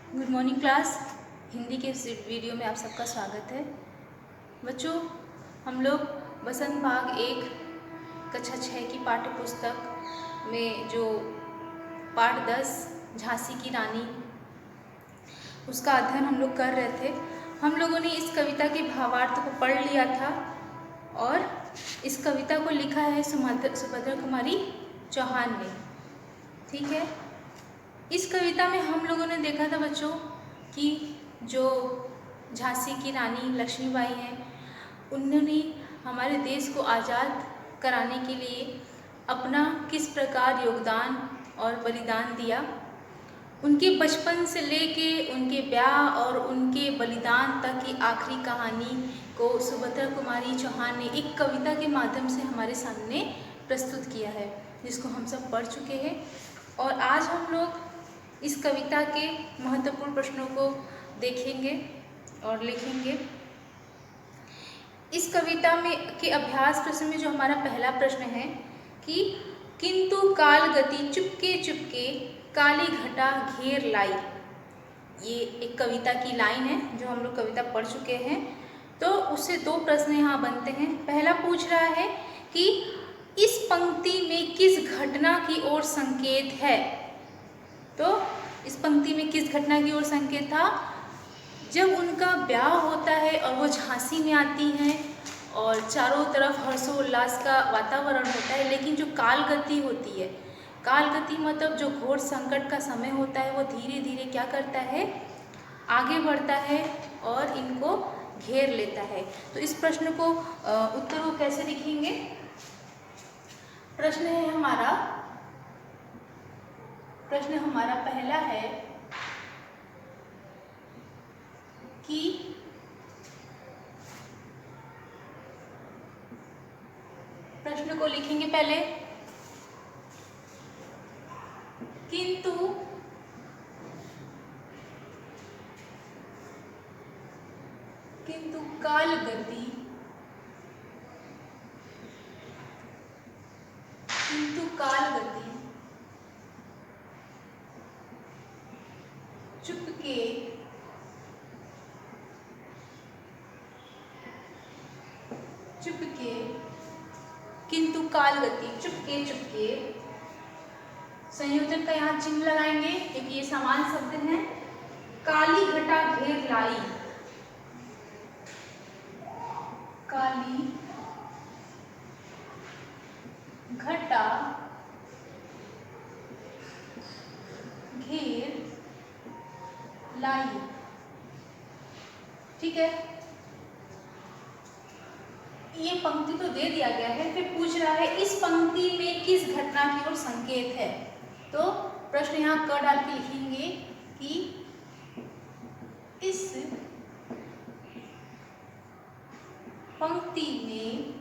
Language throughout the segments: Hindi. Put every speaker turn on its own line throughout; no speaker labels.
Good morning class. हिंदी के इस वीडियो में आप सबका स्वागत है। बच्चों, हम लोग बसंत भाग 1 कक्षा 6 की पाठ्य पुस्तक में जो पाठ 10 झांसी की रानी उसका अध्ययन हम लोग कर रहे थे। हम लोगों ने इस कविता के भावार्थ को पढ़ लिया था और इस कविता को लिखा है सुभद्रा कुमारी चौहान ने। ठीक है, इस कविता में हम लोगों ने देखा था बच्चों कि जो झांसी की रानी लक्ष्मीबाई हैं, उन्होंने हमारे देश को आज़ाद कराने के लिए अपना किस प्रकार योगदान और बलिदान दिया। उनके बचपन से लेके उनके ब्याह और उनके बलिदान तक की आखिरी कहानी को सुभद्रा कुमारी चौहान ने एक कविता के माध्यम से हमारे सामने प्रस्तुत किया है, जिसको हम सब पढ़ चुके हैं। और आज हम लोग इस कविता के महत्वपूर्ण प्रश्नों को देखेंगे और लिखेंगे। इस कविता में के अभ्यास प्रश्न में जो हमारा पहला प्रश्न है कि किंतु काल गति चुपके चुपके काली घटा घेर लाई। ये एक कविता की लाइन है जो हम लोग कविता पढ़ चुके हैं। तो उससे दो प्रश्न यहाँ बनते हैं। पहला पूछ रहा है कि इस पंक्ति में किस घटना की ओर संकेत है। तो इस पंक्ति में किस घटना की ओर संकेत था? जब उनका ब्याह होता है और वो झांसी में आती हैं और चारों तरफ हर्षोल्लास का वातावरण होता है, लेकिन जो काल गति होती है, काल गति मतलब जो घोर संकट का समय होता है, वो धीरे धीरे क्या करता है, आगे बढ़ता है और इनको घेर लेता है। तो इस प्रश्न को उत्तर को कैसे लिखेंगे? प्रश्न हमारा पहला है कि प्रश्न को लिखेंगे पहले किंतु काल गति चुपके किंतु काल गति चुपके चुपके, संयोजन का यहाँ चिन्ह लगाएंगे क्योंकि ये समान शब्द हैं। काली घटा घेर लाई, काली घटा घेर लाई। ठीक है, ये पंक्ति तो दे दिया गया है, फिर पूछ रहा है इस पंक्ति में किस घटना की ओर संकेत है। तो प्रश्न यहाँ क डाल के लिखेंगे कि इस पंक्ति में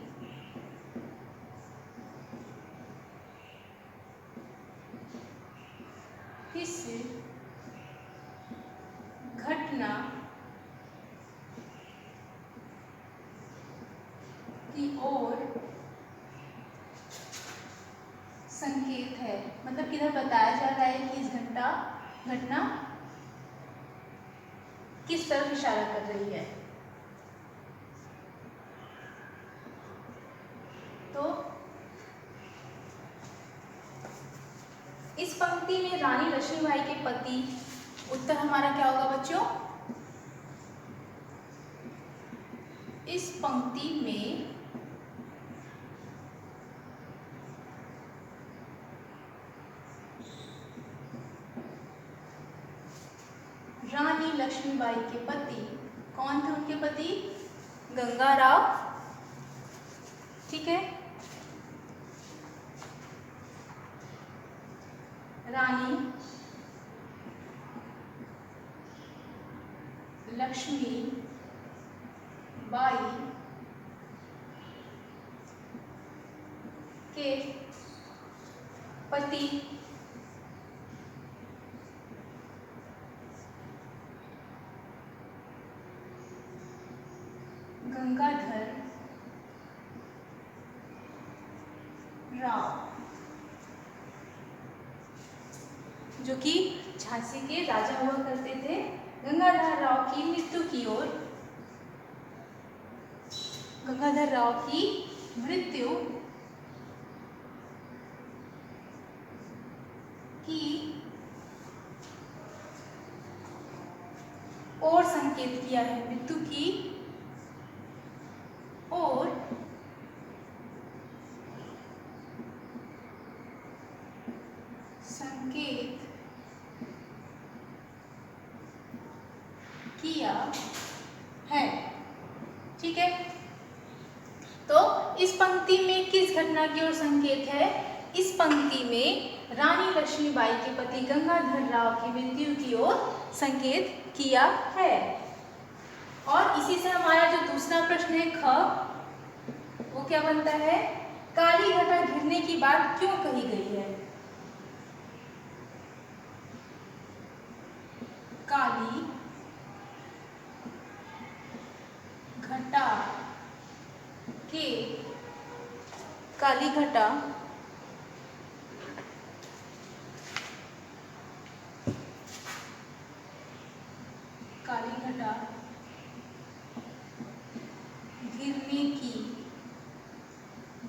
किस घटना की ओर संकेत है। मतलब किधर बताया जा रहा है कि इस घटना किस तरफ इशारा कर रही है। तो इस पंक्ति में रानी लक्ष्मीबाई के पति, उत्तर हमारा क्या होगा बच्चों? इस पंक्ति में रानी लक्ष्मीबाई के पति, कौन थे उनके पति? गंगाराव। ठीक है, रानी लक्ष्मी बाई के पति गंगाधर राव, जो कि झांसी के राजा हुआ करते थे। गंगाधर राव की मृत्यु की ओर, गंगाधर राव की मृत्यु की ओर संकेत किया है, मृत्यु की ओर संकेत किया है। ठीक है, तो इस पंक्ति में किस घटना की ओर संकेत है? इस पंक्ति में रानी लक्ष्मीबाई के पति गंगाधर राव की मृत्यु की ओर संकेत किया है। और इसी से हमारा जो दूसरा प्रश्न है ख, वो क्या बनता है? काली घटा घिरने की बात क्यों कही गई है? काली घटा के, काली घटा घिरने की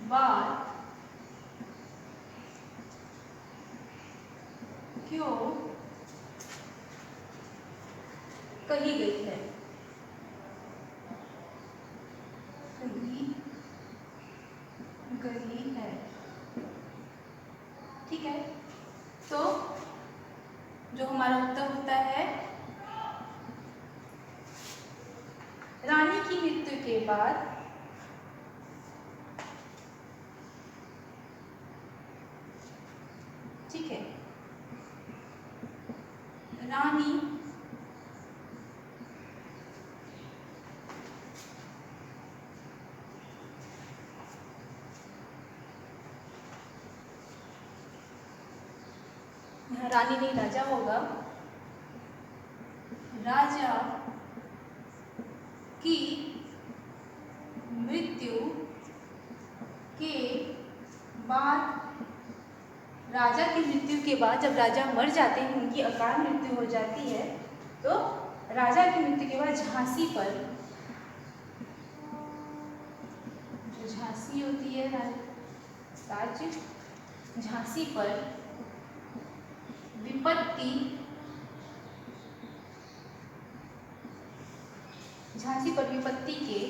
बात क्यों कही गई है? कही गई है। ठीक है, तो जो हमारा उत्तर होता है, रानी की मृत्यु के बाद ठीक है, रानी रानी नहीं राजा होगा, राजा की मृत्यु के बाद, राजा की मृत्यु के बाद जब राजा मर जाते हैं, उनकी अकाल मृत्यु हो जाती है, तो राजा की मृत्यु के बाद झांसी पर, जो झांसी होती है राज्य, झांसी पर विपत्ति, झांसी पर विपत्ति के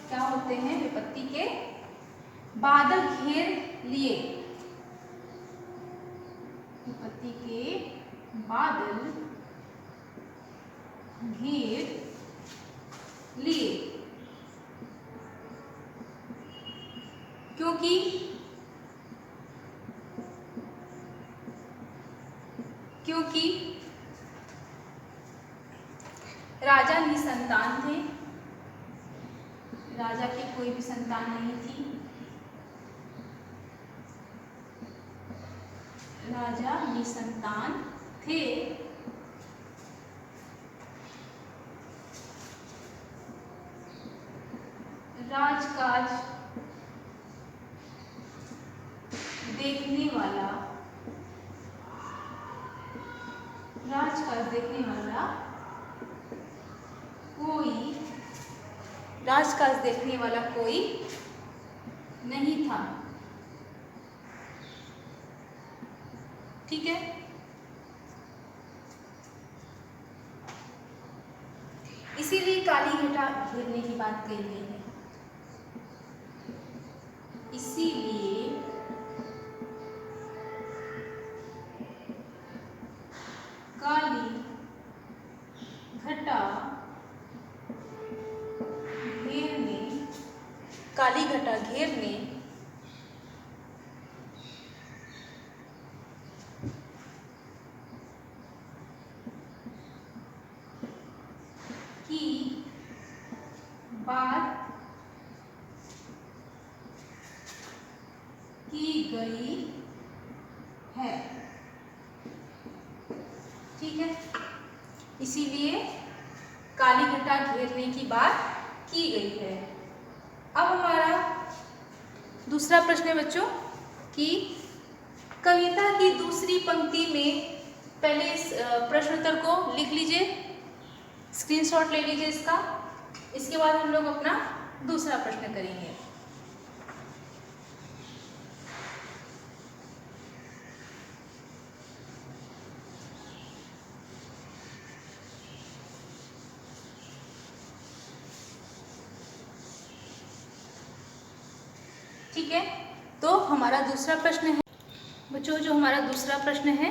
क्या होते हैं? विपत्ति के बादल घेर लिए, विपत्ति के बादल घेर लिए, क्योंकि राजा निसंतान थे, राजा की कोई भी संतान नहीं थी, राजा निसंतान थे, राजकाज देखने वाला, राजकाज देखने वाला कोई, राजकाज देखने वाला कोई नहीं था। ठीक है, इसीलिए काली घटा घिरने की बात कही गई है। इसीलिए काली घटा घेरने, काली घटा घेरने की बात की गई है। ठीक है, इसीलिए काली घटा घेरने की बात की गई है। अब हमारा दूसरा प्रश्न है बच्चों कि कविता की दूसरी पंक्ति में, पहले इस प्रश्न उत्तर को लिख लीजिए, स्क्रीनशॉट ले लीजिए इसका। इसके बाद हम लोग अपना दूसरा प्रश्न करेंगे। ठीक है, तो हमारा दूसरा प्रश्न है बच्चों, जो हमारा दूसरा प्रश्न है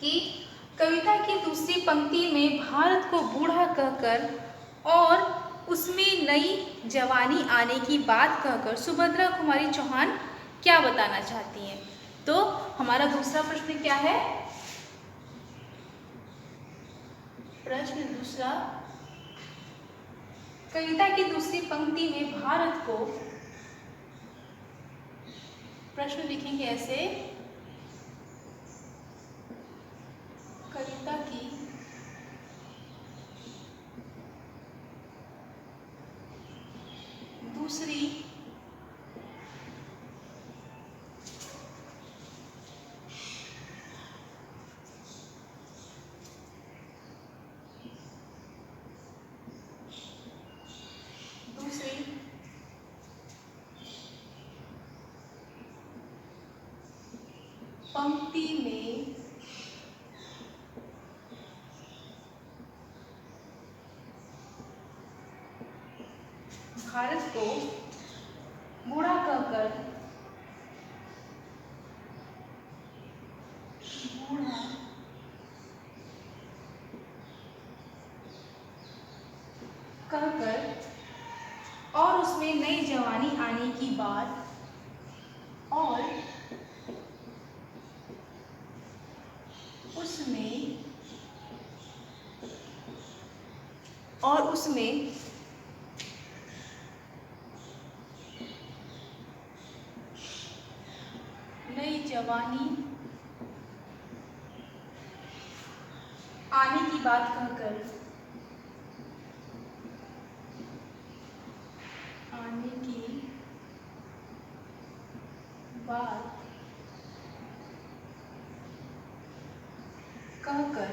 कि कविता की दूसरी पंक्ति में भारत को बूढ़ा कहकर और उसमें नई जवानी आने की बात कहकर सुभद्रा कुमारी चौहान क्या बताना चाहती हैं। तो हमारा दूसरा प्रश्न क्या है? प्रश्न दूसरा, कविता की दूसरी पंक्ति में भारत को, प्रश्न लिखेंगे ऐसे, कविता की दूसरी पंक्ति में भारत को बूढ़ा कहकर और उसमें नई जवानी आने की बात और उसमें नई जवानी आने की बात कहकर, आने की बात कहकर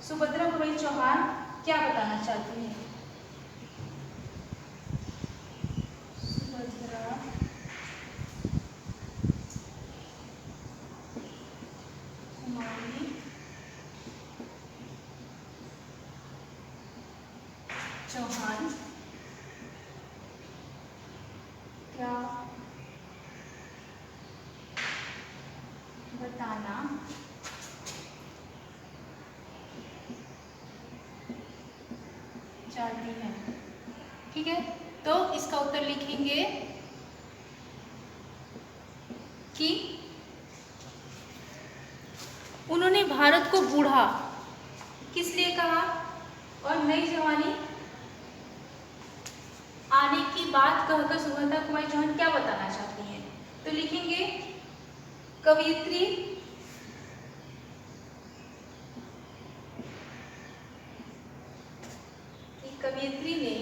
सुभद्रा कुमारी चौहान क्या बताना चाहती हैं? सुभद्रा कुमारी चौहान क्या बताना चाहती हैं। ठीक है, तो इसका उत्तर लिखेंगे कि उन्होंने भारत को बूढ़ा किस लिए कहा और नई जवानी आने की बात कहकर सुभद्रा कुमारी चौहान क्या बताना चाहती हैं। तो लिखेंगे कवयित्री ने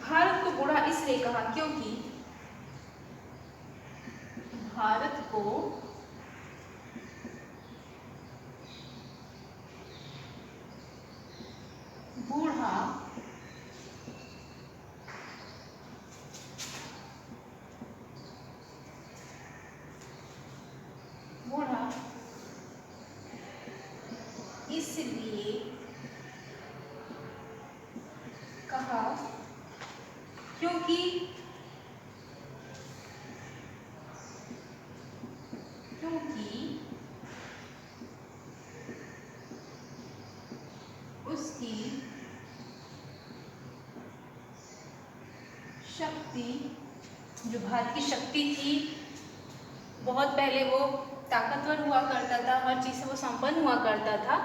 भारत को बूढ़ा इसलिए कहा क्योंकि भारत को बूढ़ा इसलिए कहा क्योंकि उसकी शक्ति, जो भारत की शक्ति थी, बहुत पहले वो ताकतवर हुआ करता था, हर चीज़ से वो संपन्न हुआ करता था,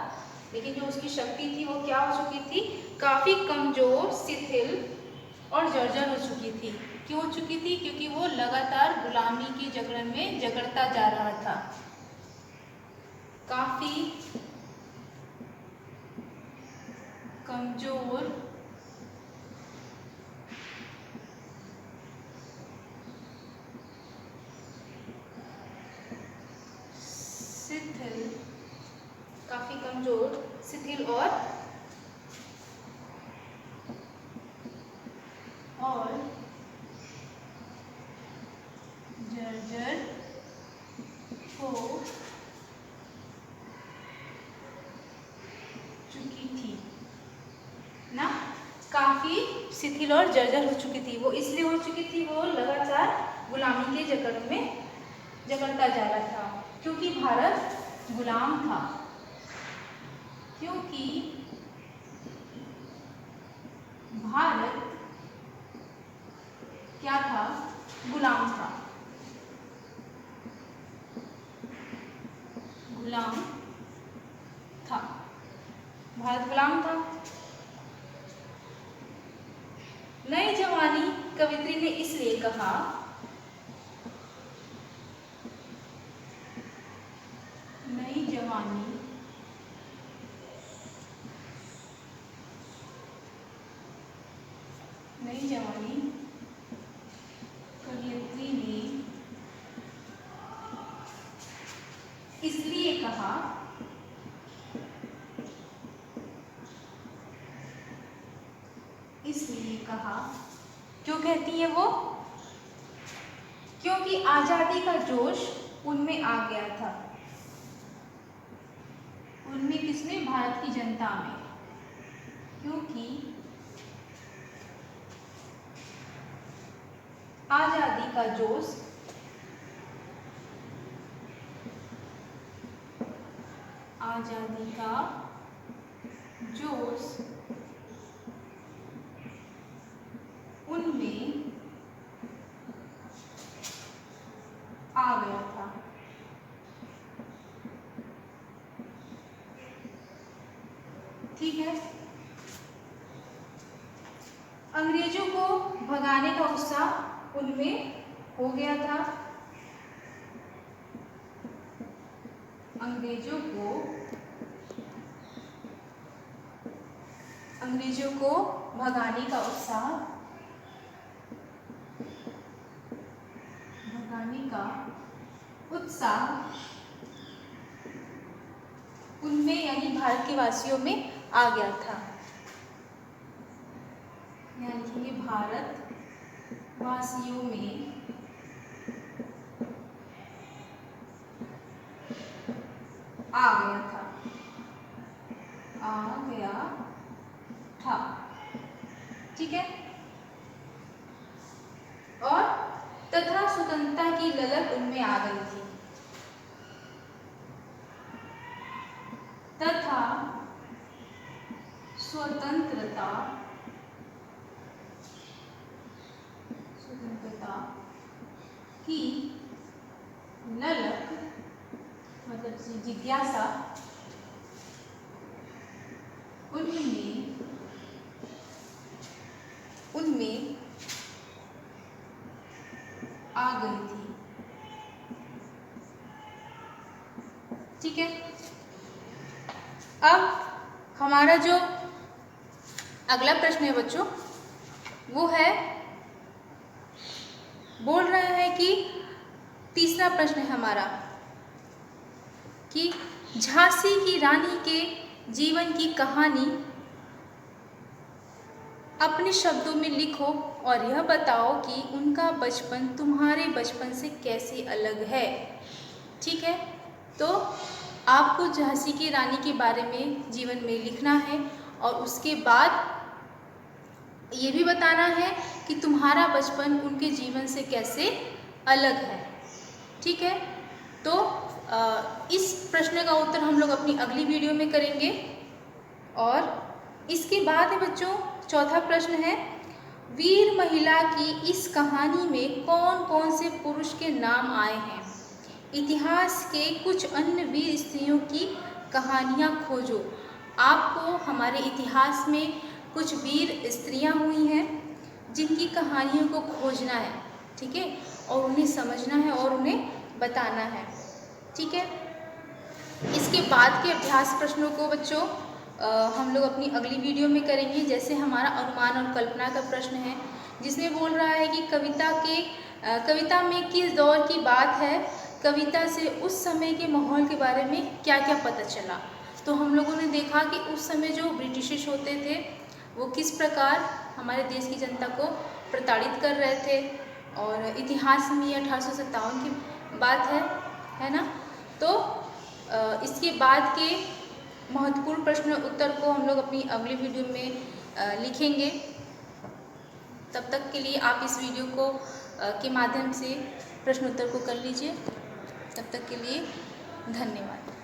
लेकिन जो उसकी शक्ति थी वो क्या हो चुकी थी, काफ़ी कमज़ोर, शिथिल और जर्जर हो चुकी थी। क्यों हो चुकी थी? क्योंकि वो लगातार गुलामी की जकड़न में जकड़ता जा रहा था। काफ़ी कमजोर शिथिल, काफी कमजोर, शिथिल और जर्जर हो चुकी थी ना। काफी शिथिल और जर्जर हो चुकी थी। वो इसलिए हो चुकी थी, वो लगातार गुलामी के जकड़ में जकड़ता जा रहा था, क्योंकि भारत गुलाम था। क्योंकि भारत क्या था? गुलाम था। गुलाम था, भारत गुलाम था। नई जवानी कवित्री ने इसलिए कहा, नई जवानी कवियत्री ने इसलिए कहा, क्यों कहती है वो? क्योंकि आजादी का जोश उनमें आ गया था। उनमें किसमें? भारत की जनता में। क्योंकि आजादी का जोश उनमें आ गया था। ठीक है। अंग्रेजों को भगाने का उत्साह उनमें हो गया था। अंग्रेजों को भगाने का उत्साह उनमें, यानी भारत के वासियों में आ गया था। यानी भारत वासियों में आ गया था। ठीक है। और तथा स्वतंत्रता की ललक उनमें आ गई थी। तथा स्वतंत्रता की ललक, मतलब जिज्ञासा, उनमें आ गई थी। ठीक है। अब हमारा जो अगला प्रश्न है बच्चों, वो है, बोल रहा है कि तीसरा प्रश्न है हमारा कि झांसी की रानी के जीवन की कहानी अपने शब्दों में लिखो और यह बताओ कि उनका बचपन तुम्हारे बचपन से कैसे अलग है। ठीक है। तो आपको झांसी की रानी के बारे में जीवन में लिखना है और उसके बाद ये भी बताना है कि तुम्हारा बचपन उनके जीवन से कैसे अलग है। ठीक है। तो इस प्रश्न का उत्तर हम लोग अपनी अगली वीडियो में करेंगे। और इसके बाद है बच्चों, चौथा प्रश्न है, वीर महिला की इस कहानी में कौन कौन से पुरुष के नाम आए हैं? इतिहास के कुछ अन्य वीर स्त्रियों की कहानियाँ खोजो। आपको हमारे इतिहास में कुछ वीर स्त्रियाँ हुई हैं जिनकी कहानियों को खोजना है। ठीक है। और उन्हें समझना है और उन्हें बताना है। ठीक है। इसके बाद के अभ्यास प्रश्नों को बच्चों हम लोग अपनी अगली वीडियो में करेंगे। जैसे हमारा अनुमान और कल्पना का प्रश्न है, जिसमें बोल रहा है कि कविता में किस दौर की बात है, कविता से उस समय के माहौल के बारे में क्या क्या पता चला। तो हम लोगों ने देखा कि उस समय जो ब्रिटिश होते थे वो किस प्रकार हमारे देश की जनता को प्रताड़ित कर रहे थे, और इतिहास में 1857 की बात है ना। तो इसके बाद के महत्वपूर्ण प्रश्न उत्तर को हम लोग अपनी अगली वीडियो में लिखेंगे। तब तक के लिए आप इस वीडियो को के माध्यम से प्रश्न उत्तर को कर लीजिए। तब तक के लिए धन्यवाद।